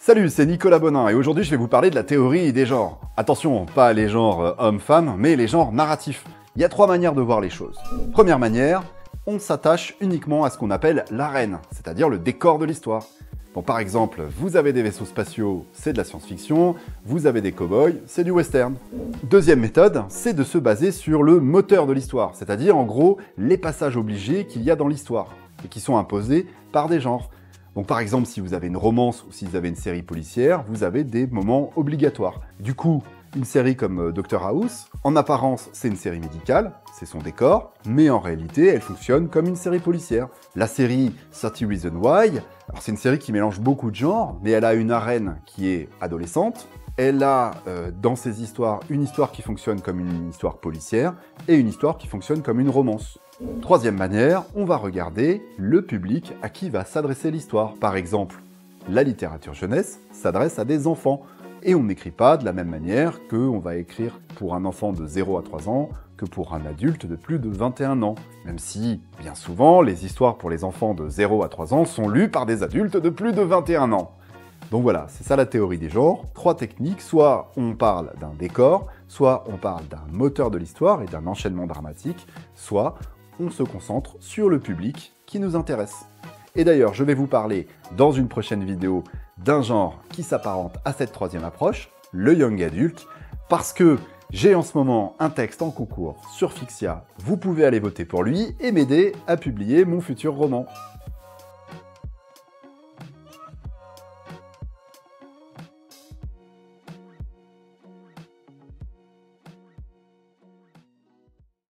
Salut, c'est Nicolas Bonin et aujourd'hui je vais vous parler de la théorie des genres. Attention, pas les genres hommes-femmes, mais les genres narratifs. Il y a 3 manières de voir les choses. Première manière, on s'attache uniquement à ce qu'on appelle l'arène, c'est-à-dire le décor de l'histoire. Bon, par exemple, vous avez des vaisseaux spatiaux, c'est de la science-fiction, vous avez des cow-boys, c'est du western. Deuxième méthode, c'est de se baser sur le moteur de l'histoire, c'est-à-dire en gros les passages obligés qu'il y a dans l'histoire, et qui sont imposés par des genres. Donc par exemple, si vous avez une romance ou si vous avez une série policière, vous avez des moments obligatoires. Du coup, une série comme Dr House, en apparence, c'est une série médicale, c'est son décor, mais en réalité, elle fonctionne comme une série policière. La série 30 Reasons Why, alors c'est une série qui mélange beaucoup de genres, mais elle a une arène qui est adolescente, elle a dans ses histoires une histoire qui fonctionne comme une histoire policière et une histoire qui fonctionne comme une romance. Troisième manière, on va regarder le public à qui va s'adresser l'histoire. Par exemple, la littérature jeunesse s'adresse à des enfants. Et on n'écrit pas de la même manière qu'on va écrire pour un enfant de 0 à 3 ans que pour un adulte de plus de 21 ans. Même si, bien souvent, les histoires pour les enfants de 0 à 3 ans sont lues par des adultes de plus de 21 ans. Donc voilà, c'est ça la théorie des genres. 3 techniques, soit on parle d'un décor, soit on parle d'un moteur de l'histoire et d'un enchaînement dramatique, soit on se concentre sur le public qui nous intéresse. Et d'ailleurs, je vais vous parler dans une prochaine vidéo d'un genre qui s'apparente à cette troisième approche, le young adult, parce que j'ai en ce moment un texte en concours sur Fixia, vous pouvez aller voter pour lui et m'aider à publier mon futur roman.